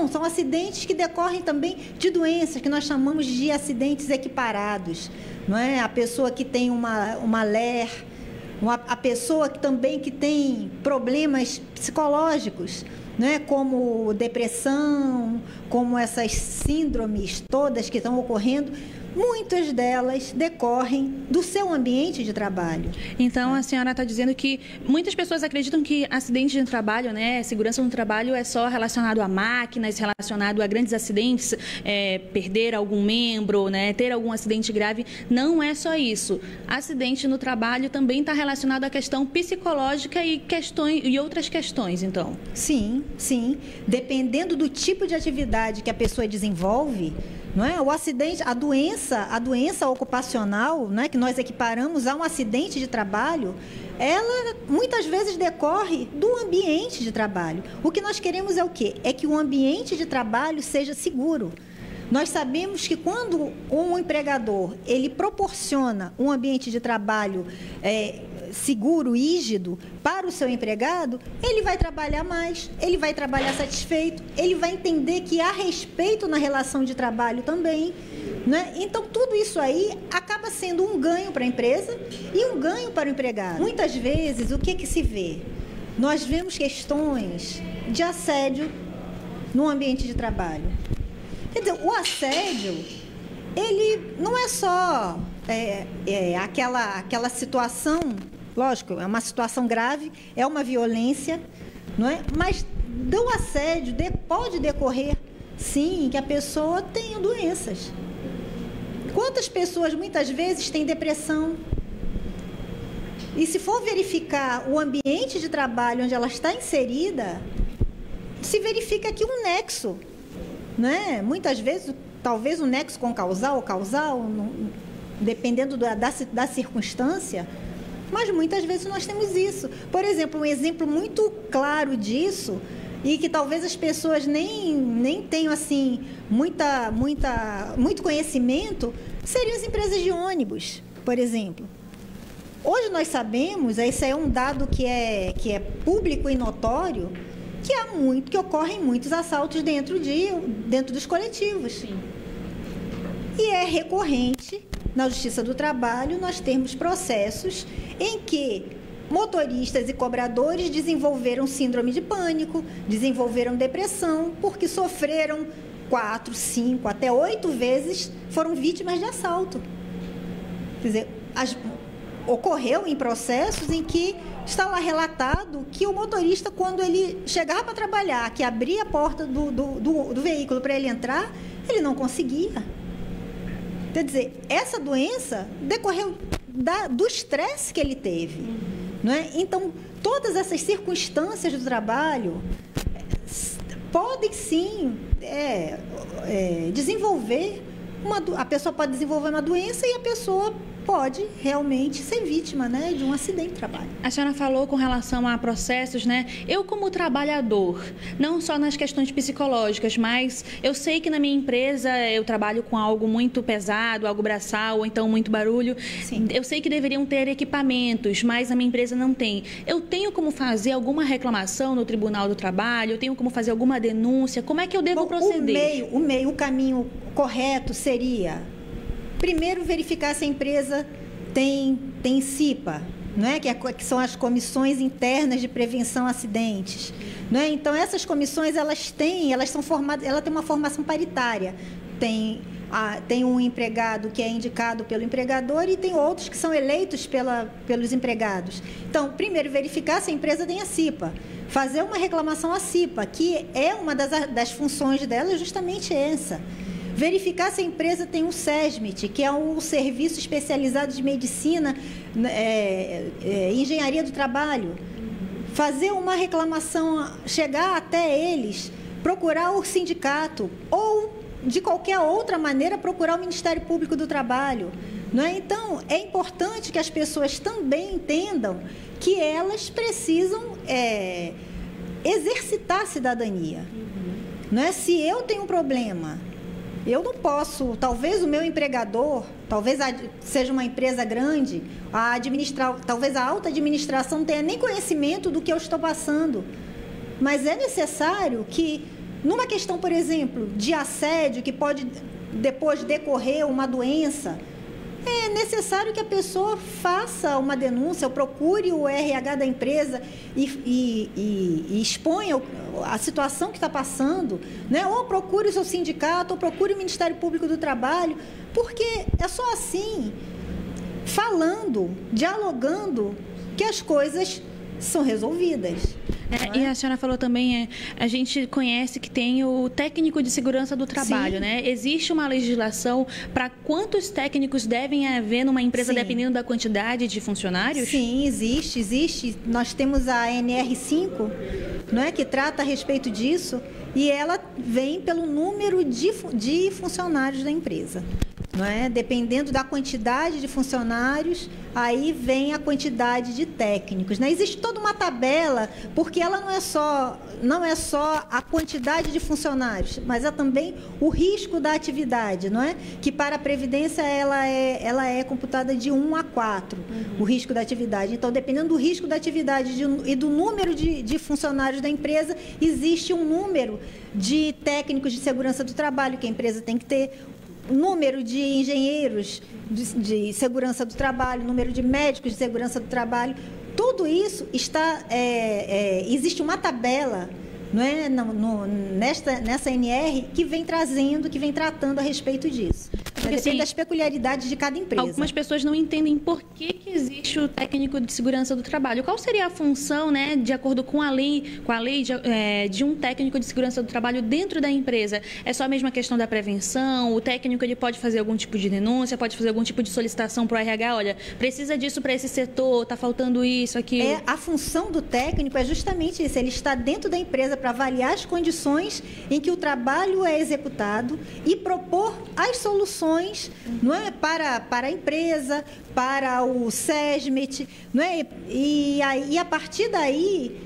Não, são acidentes que decorrem também de doenças, que nós chamamos de acidentes equiparados. Não é? A pessoa que tem uma LER, a pessoa que também que tem problemas psicológicos, né, como depressão, como essas síndromes todas que estão ocorrendo, muitas delas decorrem do seu ambiente de trabalho. Então, a senhora está dizendo que muitas pessoas acreditam que acidente de trabalho, né, segurança no trabalho é só relacionado a máquinas, relacionado a grandes acidentes, perder algum membro, né, ter algum acidente grave. Não é só isso. Acidente no trabalho também está relacionado à questão psicológica e outras questões, então. Sim, sim. Dependendo do tipo de atividade que a pessoa desenvolve, não é? O acidente, a doença ocupacional, né, que nós equiparamos a um acidente de trabalho, ela muitas vezes decorre do ambiente de trabalho. O que nós queremos é o quê? É que o ambiente de trabalho seja seguro. Nós sabemos que quando um empregador ele proporciona um ambiente de trabalho seguro, rígido para o seu empregado, ele vai trabalhar mais, ele vai trabalhar satisfeito, ele vai entender que há respeito na relação de trabalho também, né? Então, tudo isso aí acaba sendo um ganho para a empresa e um ganho para o empregado. Muitas vezes, o que se vê? Nós vemos questões de assédio no ambiente de trabalho. Quer dizer, o assédio, ele não é só aquela situação, lógico, é uma situação grave, é uma violência, não é? Mas do assédio pode decorrer, sim, que a pessoa tenha doenças. Quantas pessoas muitas vezes têm depressão? E se for verificar o ambiente de trabalho onde ela está inserida, se verifica aqui um nexo, né? Muitas vezes, talvez um nexo com causal, dependendo da circunstância, mas muitas vezes nós temos isso. Por exemplo, um exemplo muito claro disso, e que talvez as pessoas nem tenham assim, muito conhecimento, seriam as empresas de ônibus, por exemplo. Hoje nós sabemos, esse é um dado que é público e notório, que ocorrem muitos assaltos dentro dos coletivos. Sim. E é recorrente, na Justiça do Trabalho, nós temos processos em que motoristas e cobradores desenvolveram síndrome de pânico, desenvolveram depressão, porque sofreram 4, 5, até 8 vezes, foram vítimas de assalto. Quer dizer, ocorreu em processos em que está lá relatado que o motorista, quando ele chegava para trabalhar, que abria a porta do veículo para ele entrar, ele não conseguia. Quer dizer, essa doença decorreu do estresse que ele teve. Não é? Então, todas essas circunstâncias do trabalho podem sim desenvolver a pessoa pode desenvolver uma doença e a pessoa pode realmente ser vítima, né, de um acidente de trabalho. A senhora falou com relação a processos, né? Eu, como trabalhador, não só nas questões psicológicas, mas eu sei que na minha empresa eu trabalho com algo muito pesado, algo braçal, ou então muito barulho. Sim. Eu sei que deveriam ter equipamentos, mas a minha empresa não tem. Eu tenho como fazer alguma reclamação no Tribunal do Trabalho? Eu tenho como fazer alguma denúncia? Como é que eu devo proceder? O caminho correto seria... Primeiro, verificar se a empresa tem CIPA, não é? Que são as comissões internas de prevenção a acidentes. Não é? Então, essas comissões, ela tem uma formação paritária. Tem um empregado que é indicado pelo empregador e tem outros que são eleitos pelos empregados. Então, primeiro, verificar se a empresa tem a CIPA. Fazer uma reclamação à CIPA, que é uma das funções dela, é justamente essa. Verificar se a empresa tem um SESMIT, que é um serviço especializado de medicina, engenharia do trabalho. Fazer uma reclamação, chegar até eles, procurar o sindicato ou, de qualquer outra maneira, procurar o Ministério Público do Trabalho. Não é? Então, é importante que as pessoas também entendam que elas precisam exercitar a cidadania. Não é? Se eu tenho um problema... Eu não posso, talvez o meu empregador, talvez seja uma empresa grande, talvez a alta administração não tenha nem conhecimento do que eu estou passando. Mas é necessário que Numa questão, por exemplo, de assédio, que pode depois decorrer uma doença, é necessário que a pessoa faça uma denúncia, ou procure o RH da empresa e exponha a situação que está passando, né? Ou procure o seu sindicato, ou procure o Ministério Público do Trabalho, porque é só assim, falando, dialogando, que as coisas são resolvidas. E a senhora falou também, a gente conhece que tem o técnico de segurança do trabalho, Sim. né? Existe uma legislação para quantos técnicos devem haver numa empresa, Sim. dependendo da quantidade de funcionários? Sim, existe. Nós temos a NR5, não é, que trata a respeito disso, e ela vem pelo número de funcionários da empresa. Não é? Dependendo da quantidade de funcionários, aí vem a quantidade de técnicos. Né? Existe toda uma tabela, porque ela não é só a quantidade de funcionários, mas é também o risco da atividade, não é? Que para a Previdência ela é computada de 1 a 4, o risco da atividade. Então, dependendo do risco da atividade e do número de funcionários da empresa, existe um número de técnicos de segurança do trabalho que a empresa tem que ter, número de engenheiros de segurança do trabalho, número de médicos de segurança do trabalho, tudo isso está, existe uma tabela, não é, nessa NR que vem tratando a respeito disso. Depende assim, das peculiaridades de cada empresa. Algumas pessoas não entendem por que existe o técnico de segurança do trabalho. Qual seria a função, né, de acordo com a lei de um técnico de segurança do trabalho dentro da empresa? É só a mesma questão da prevenção? O técnico ele pode fazer algum tipo de denúncia, pode fazer algum tipo de solicitação para o RH? Olha, precisa disso para esse setor, está faltando isso, aquilo. A função do técnico é justamente isso, ele está dentro da empresa para avaliar as condições em que o trabalho é executado e propor as soluções, não é, para a empresa, para o SESMIT, não é? E a partir daí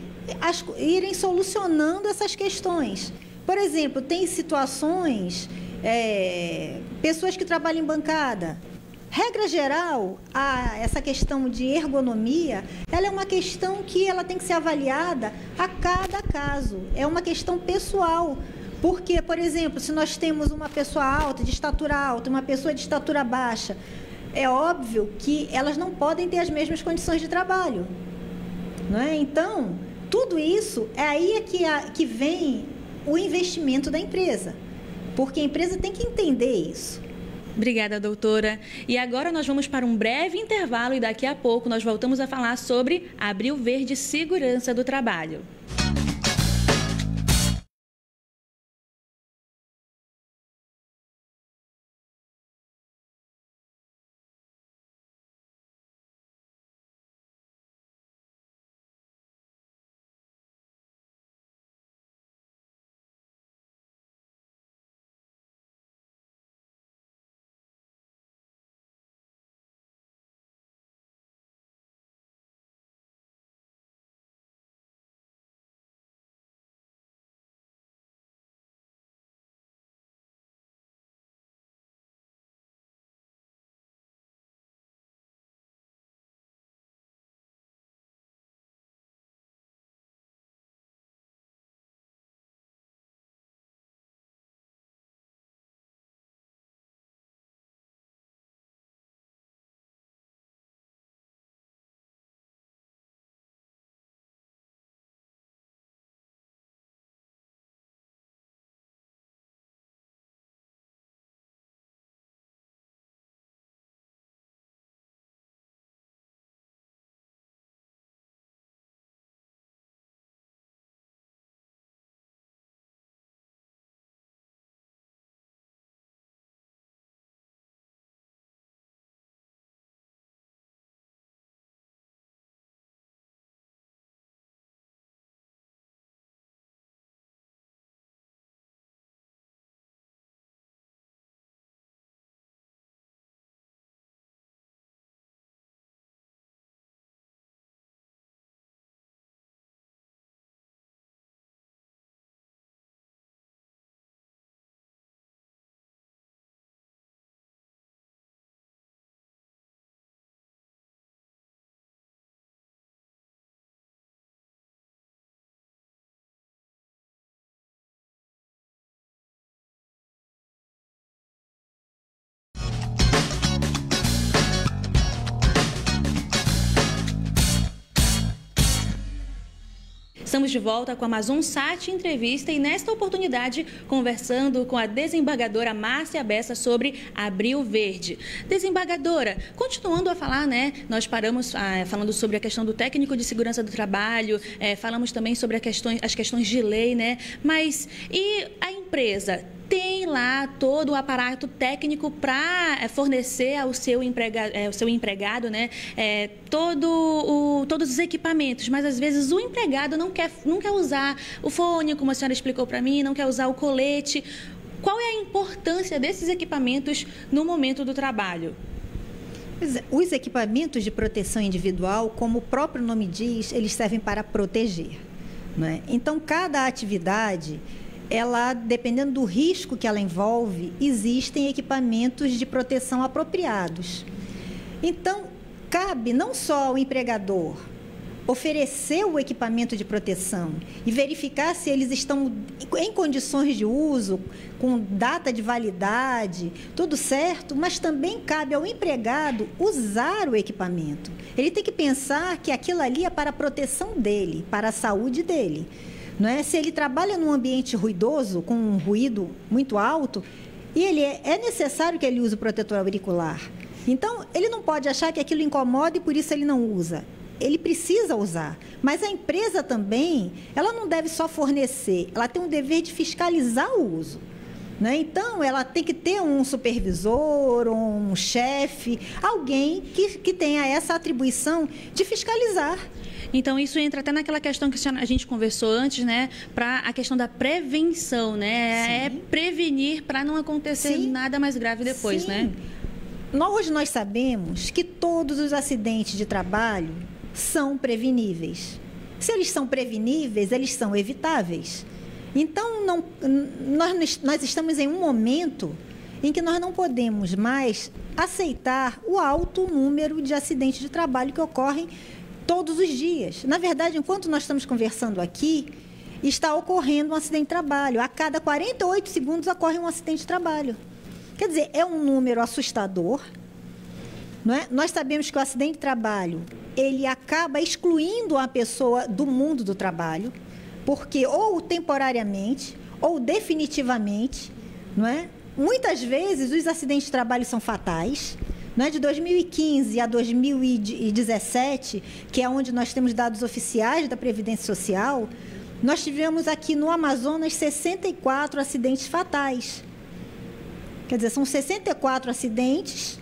irem solucionando essas questões. Por exemplo, tem situações, pessoas que trabalham em bancada. Regra geral, essa questão de ergonomia, ela é uma questão que ela tem que ser avaliada a cada caso. É uma questão pessoal. Porque, por exemplo, se nós temos uma pessoa alta, de estatura alta, uma pessoa de estatura baixa, é óbvio que elas não podem ter as mesmas condições de trabalho. Não é? Então, tudo isso, é aí que vem o investimento da empresa. Porque a empresa tem que entender isso. Obrigada, doutora. E agora nós vamos para um breve intervalo e daqui a pouco nós voltamos a falar sobre Abril Verde Segurança do Trabalho. Estamos de volta com a Amazon Sat Entrevista e, nesta oportunidade, conversando com a desembargadora Márcia Bessa sobre Abril Verde. Desembargadora, continuando a falar, né? Nós paramos falando sobre a questão do técnico de segurança do trabalho, falamos também sobre as questões de lei, né? Mas e a empresa tem lá todo o aparato técnico para fornecer ao seu empregado, né, todos os equipamentos, mas às vezes o empregado não quer usar o fone, como a senhora explicou para mim, não quer usar o colete. Qual é a importância desses equipamentos no momento do trabalho? Os equipamentos de proteção individual, como o próprio nome diz, eles servem para proteger, né? Então, cada atividade, ela, dependendo do risco que ela envolve, existem equipamentos de proteção apropriados. Então, cabe não só ao empregador oferecer o equipamento de proteção e verificar se eles estão em condições de uso, com data de validade, tudo certo, mas também cabe ao empregado usar o equipamento. Ele tem que pensar que aquilo ali é para a proteção dele, para a saúde dele. Não é? Se ele trabalha num ambiente ruidoso, com um ruído muito alto, e é necessário que ele use o protetor auricular. Então, ele não pode achar que aquilo incomoda e por isso ele não usa. Ele precisa usar. Mas a empresa também, ela não deve só fornecer, ela tem um dever de fiscalizar o uso, né? Então, ela tem que ter um supervisor, um chefe, alguém que tenha essa atribuição de fiscalizar. Então, isso entra até naquela questão que a gente conversou antes, né? Para a questão da prevenção, né? Sim. É prevenir para não acontecer nada mais grave depois, né? Hoje nós sabemos que todos os acidentes de trabalho são preveníveis. Se eles são preveníveis, eles são evitáveis. Então, nós estamos em um momento em que nós não podemos mais aceitar o alto número de acidentes de trabalho que ocorrem todos os dias. Na verdade, enquanto nós estamos conversando aqui, está ocorrendo um acidente de trabalho. A cada 48 segundos ocorre um acidente de trabalho. Quer dizer, é um número assustador, não é? Nós sabemos que o acidente de trabalho, ele acaba excluindo a pessoa do mundo do trabalho, porque ou temporariamente, ou definitivamente, não é? Muitas vezes os acidentes de trabalho são fatais. De 2015 a 2017, que é onde nós temos dados oficiais da Previdência Social, nós tivemos aqui no Amazonas 64 acidentes fatais. Quer dizer, são 64 acidentes,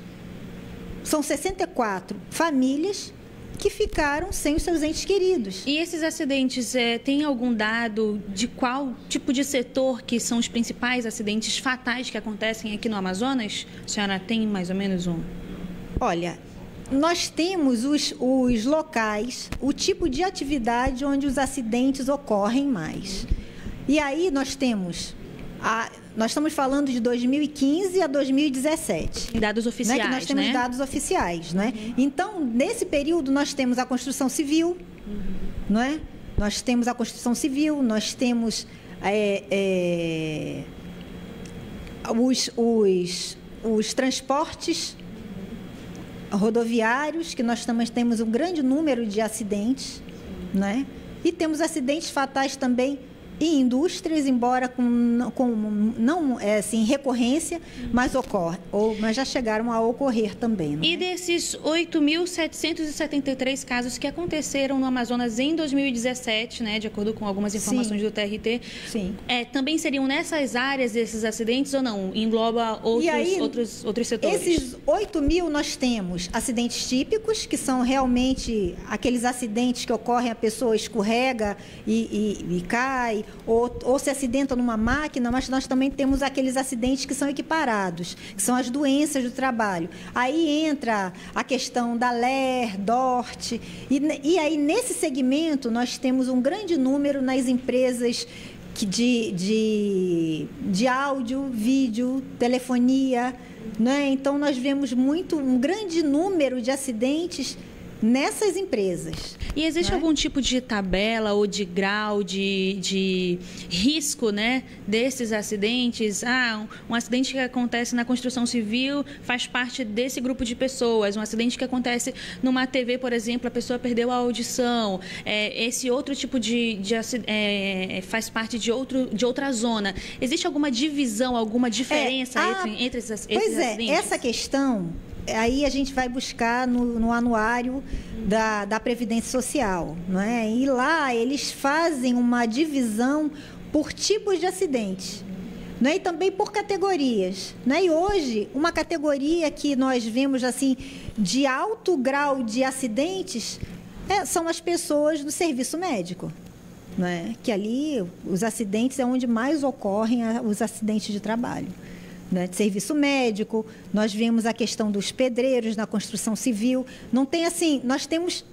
são 64 famílias que ficaram sem os seus entes queridos. E esses acidentes, tem algum dado de qual tipo de setor que são os principais acidentes fatais que acontecem aqui no Amazonas? A senhora tem mais ou menos um? Olha, nós temos os locais, o tipo de atividade onde os acidentes ocorrem mais. E aí nós temos, nós estamos falando de 2015 a 2017. Dados oficiais, né? Que nós temos dados oficiais, né? Uhum. Então, nesse período, nós temos a construção civil, não é? Nós temos a construção civil, nós temos os transportes rodoviários, que nós também temos um grande número de acidentes, né? E temos acidentes fatais também em indústrias, embora com não assim, recorrência, mas mas já chegaram a ocorrer também. Né? E desses 8.773 casos que aconteceram no Amazonas em 2017, né, de acordo com algumas informações do TRT, também seriam nessas áreas esses acidentes ou não? Engloba outros setores? Esses 8.000 nós temos acidentes típicos, que são realmente aqueles acidentes que ocorrem, a pessoa escorrega e cai, ou se acidenta numa máquina, mas nós também temos aqueles acidentes que são equiparados, que são as doenças do trabalho. Aí entra a questão da LER, DORT, e aí nesse segmento nós temos um grande número nas empresas de áudio, vídeo, telefonia, né? Então nós vemos um grande número de acidentes nessas empresas. E existe algum tipo de tabela ou de grau de risco, né, desses acidentes? Um acidente que acontece na construção civil faz parte desse grupo de pessoas. Um acidente que acontece numa TV, por exemplo, a pessoa perdeu a audição. Esse outro tipo faz parte de outra zona. Existe alguma divisão, alguma diferença entre esses acidentes? Essa questão... Aí a gente vai buscar no anuário da Previdência Social, não é? E lá eles fazem uma divisão por tipos de acidente, não é? E também por categorias, não é? E hoje, uma categoria que nós vemos assim de alto grau de acidentes são as pessoas do serviço médico, não é? Que ali os acidentes é onde mais ocorrem os acidentes de trabalho. Né, de serviço médico, nós vemos a questão dos pedreiros na construção civil. Não tem assim, nós temos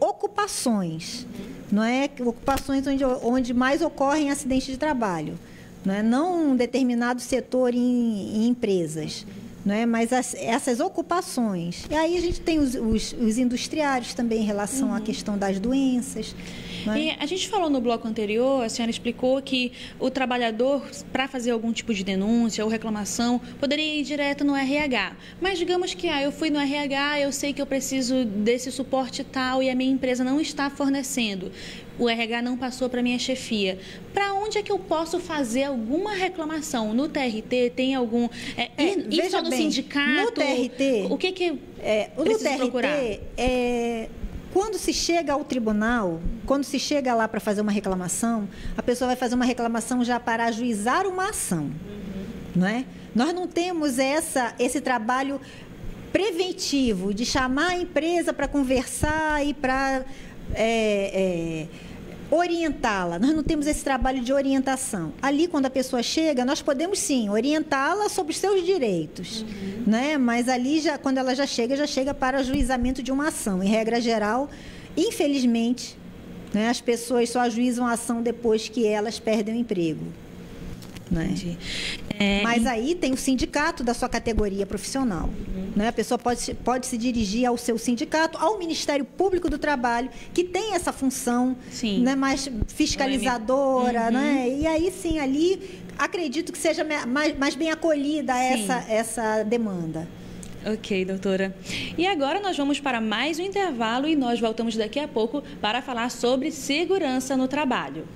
ocupações, não é? Ocupações onde mais ocorrem acidentes de trabalho, não um determinado setor em empresas, não é? Mas essas ocupações. E aí a gente tem os industriários também em relação à questão das doenças. E a gente falou no bloco anterior, a senhora explicou que o trabalhador, para fazer algum tipo de denúncia ou reclamação, poderia ir direto no RH. Mas digamos que eu fui no RH, eu sei que eu preciso desse suporte tal e a minha empresa não está fornecendo. O RH não passou para a minha chefia. Para onde é que eu posso fazer alguma reclamação? No TRT tem algum... ir só no sindicato? No TRT... O que preciso procurar? Quando se chega ao tribunal, quando se chega lá para fazer uma reclamação, a pessoa vai fazer uma reclamação já para ajuizar uma ação, não é? Nós não temos esse trabalho preventivo de chamar a empresa para conversar e para orientá-la. Nós não temos esse trabalho de orientação. Ali, quando a pessoa chega, nós podemos sim orientá-la sobre os seus direitos, né? Mas ali, quando ela já chega para ajuizamento de uma ação. Em regra geral, infelizmente, né, as pessoas só ajuizam a ação depois que elas perdem o emprego. Né? Mas aí tem o sindicato da sua categoria profissional. Né? A pessoa pode se dirigir ao seu sindicato, ao Ministério Público do Trabalho, que tem essa função, né, mais fiscalizadora. Né? E aí sim, ali acredito que seja mais bem acolhida essa demanda. Ok, doutora. E agora nós vamos para mais um intervalo e nós voltamos daqui a pouco para falar sobre segurança no trabalho.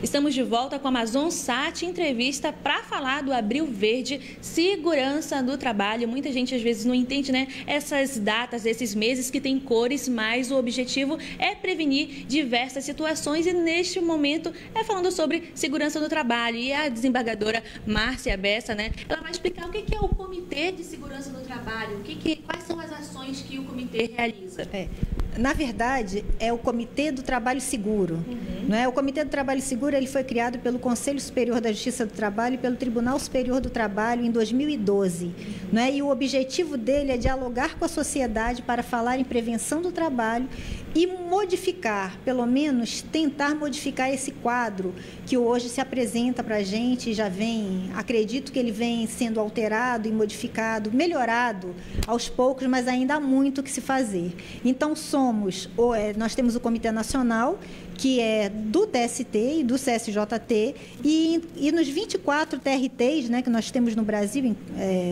Estamos de volta com a Amazonsat entrevista para falar do Abril Verde, segurança do trabalho. Muita gente às vezes não entende, né, essas datas, esses meses que tem cores, mas o objetivo é prevenir diversas situações e neste momento é falando sobre segurança do trabalho. E a desembargadora Márcia Bessa, né, ela vai explicar o que é o Comitê de Segurança do Trabalho, quais são as ações que o comitê realiza. Na verdade, é o Comitê do Trabalho Seguro. Não é? O Comitê do Trabalho Seguro ele foi criado pelo Conselho Superior da Justiça do Trabalho e pelo Tribunal Superior do Trabalho em 2012. Não é? E o objetivo dele é dialogar com a sociedade para falar em prevenção do trabalho e modificar, pelo menos tentar modificar esse quadro que hoje se apresenta para a gente, já vem, acredito que ele vem sendo alterado e modificado, melhorado aos poucos, mas ainda há muito que se fazer. Então, nós temos o Comitê Nacional, que é do TST e do CSJT, e nos 24 TRTs, né, que nós temos no Brasil,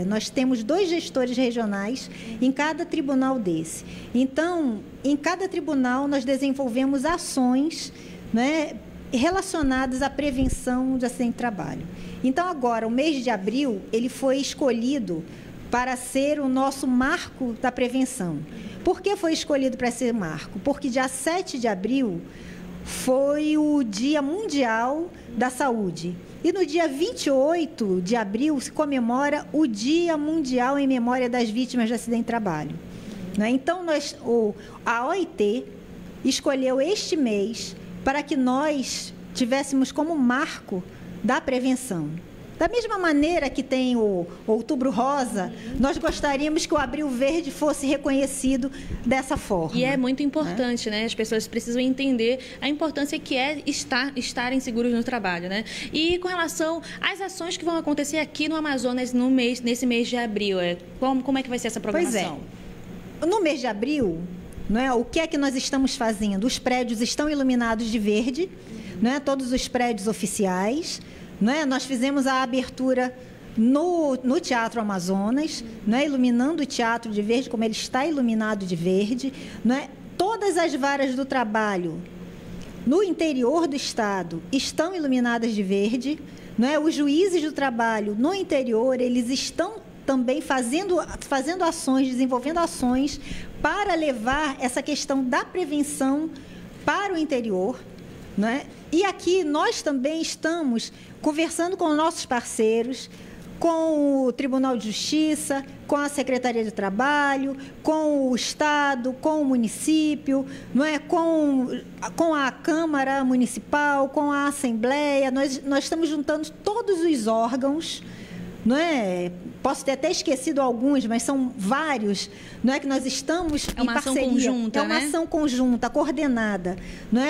nós temos 2 gestores regionais em cada tribunal desse. Então, em cada tribunal, nós desenvolvemos ações, né, relacionadas à prevenção de acidente de trabalho. Então, agora, o mês de abril, ele foi escolhido para ser o nosso marco da prevenção. Por que foi escolhido para ser marco? Porque dia 7 de abril foi o Dia Mundial da Saúde. E no dia 28 de abril se comemora o Dia Mundial em Memória das Vítimas de Acidente de Trabalho. Então, a OIT escolheu este mês para que nós tivéssemos como marco da prevenção. Da mesma maneira que tem o Outubro Rosa, nós gostaríamos que o Abril Verde fosse reconhecido dessa forma. E é muito importante, né? As pessoas precisam entender a importância que é estarem seguros no trabalho, né? E com relação às ações que vão acontecer aqui no Amazonas nesse mês de abril, como é que vai ser essa programação? Pois é. No mês de abril, o que é que nós estamos fazendo? Os prédios estão iluminados de verde, todos os prédios oficiais. Nós fizemos a abertura no Teatro Amazonas, iluminando o teatro de verde, como ele está iluminado de verde. Todas as varas do trabalho no interior do estado estão iluminadas de verde. Os juízes do trabalho no interior, eles estão também fazendo ações, desenvolvendo ações para levar essa questão da prevenção para o interior. E aqui nós também estamos conversando com nossos parceiros, com o Tribunal de Justiça, com a Secretaria de Trabalho, com o Estado, com o município, com a Câmara Municipal, com a Assembleia. Nós estamos juntando todos os órgãos, Posso ter até esquecido alguns, mas são vários, que nós estamos em parceria. Ação conjunta, é uma ação conjunta, coordenada,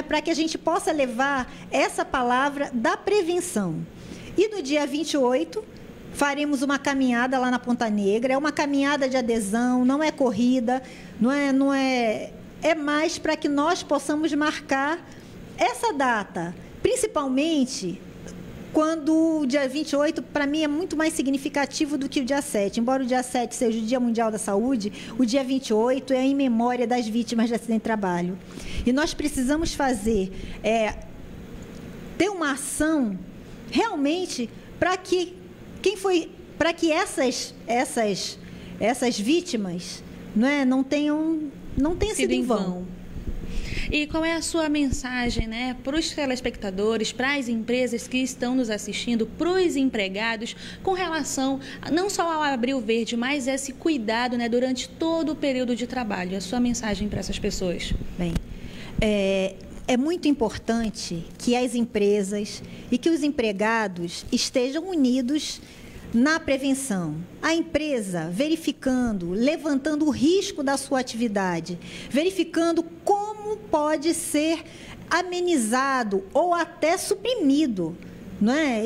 para que a gente possa levar essa palavra da prevenção. E no dia 28, faremos uma caminhada lá na Ponta Negra. É uma caminhada de adesão, não é corrida, é mais para que nós possamos marcar essa data, principalmente quando o dia 28, para mim, é muito mais significativo do que o dia 7. Embora o dia 7 seja o Dia Mundial da Saúde, o dia 28 é em memória das vítimas de acidente de trabalho. E nós precisamos ter uma ação realmente para que essas vítimas não tenham sido em vão. E qual é a sua mensagem, para os telespectadores, para as empresas que estão nos assistindo, para os empregados, com relação não só ao Abril Verde, mas esse cuidado, durante todo o período de trabalho? A sua mensagem para essas pessoas? Bem, é muito importante que as empresas e que os empregados estejam unidos na prevenção. A empresa verificando, levantando o risco da sua atividade, verificando como pode ser amenizado ou até suprimido,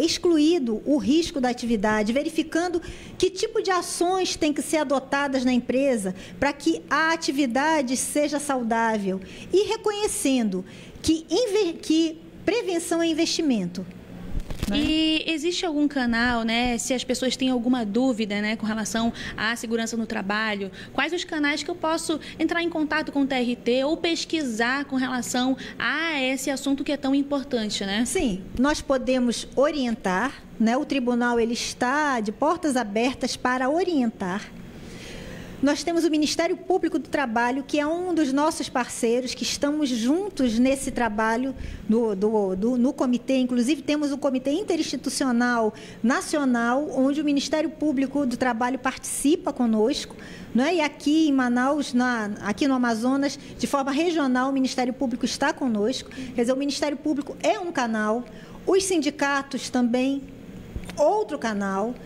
excluído o risco da atividade, verificando que tipo de ações têm que ser adotadas na empresa para que a atividade seja saudável e reconhecendo que prevenção é investimento. né? E existe algum canal, né, se as pessoas têm alguma dúvida, né, com relação à segurança no trabalho, quais os canais que eu posso entrar em contato com o TRT ou pesquisar com relação a esse assunto que é tão importante, né? Sim, nós podemos orientar, né? O tribunal ele está de portas abertas para orientar. Nós temos o Ministério Público do Trabalho, que é um dos nossos parceiros, que estamos juntos nesse trabalho no comitê. Inclusive, temos um comitê interinstitucional nacional, onde o Ministério Público do Trabalho participa conosco. Né? E aqui em Manaus, aqui no Amazonas, de forma regional, o Ministério Público está conosco. Quer dizer, o Ministério Público é um canal, os sindicatos também, outro canal.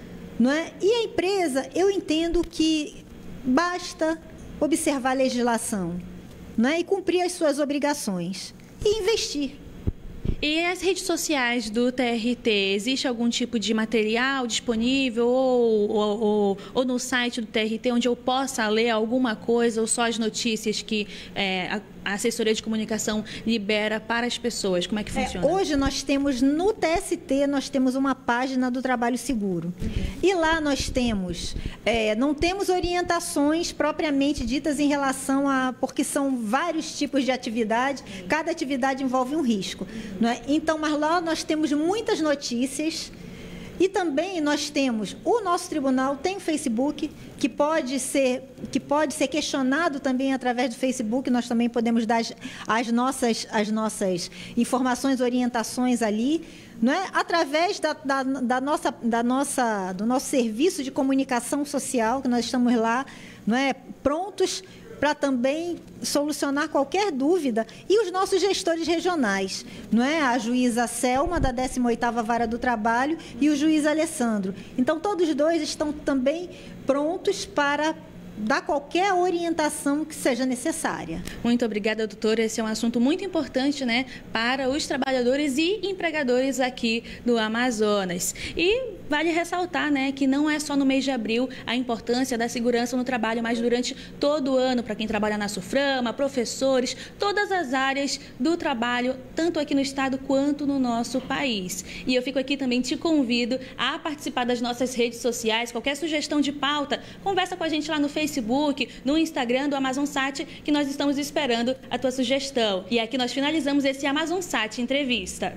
Não é? E a empresa, eu entendo que basta observar a legislação, né, e cumprir as suas obrigações e investir. E as redes sociais do TRT, existe algum tipo de material disponível ou no site do TRT onde eu possa ler alguma coisa ou só as notícias que a assessoria de comunicação libera para as pessoas? Como é que funciona? Hoje nós temos no TST, nós temos uma página do Trabalho Seguro. E lá nós temos, não temos orientações propriamente ditas em relação porque são vários tipos de atividade, cada atividade envolve um risco. Não é? Então, mas lá nós temos muitas notícias. E também nós temos, o nosso tribunal tem um Facebook, que pode ser questionado também através do Facebook. Nós também podemos dar as nossas informações, orientações ali, não é? Através do nosso serviço de comunicação social, que nós estamos lá, não é? Prontos para também solucionar qualquer dúvida, e os nossos gestores regionais, não é? A juíza Selma, da 18ª Vara do Trabalho, e o juiz Alessandro. Então, todos os dois estão também prontos para dar qualquer orientação que seja necessária. Muito obrigada, doutora. Esse é um assunto muito importante, né, para os trabalhadores e empregadores aqui do Amazonas. E vale ressaltar, né, que não é só no mês de abril a importância da segurança no trabalho, mas durante todo o ano, para quem trabalha na SUFRAMA, professores, todas as áreas do trabalho, tanto aqui no estado quanto no nosso país. E eu fico aqui também, te convido a participar das nossas redes sociais. Qualquer sugestão de pauta, conversa com a gente lá no Facebook, no Instagram do AmazonSat, que nós estamos esperando a tua sugestão. E aqui nós finalizamos esse AmazonSat Entrevista.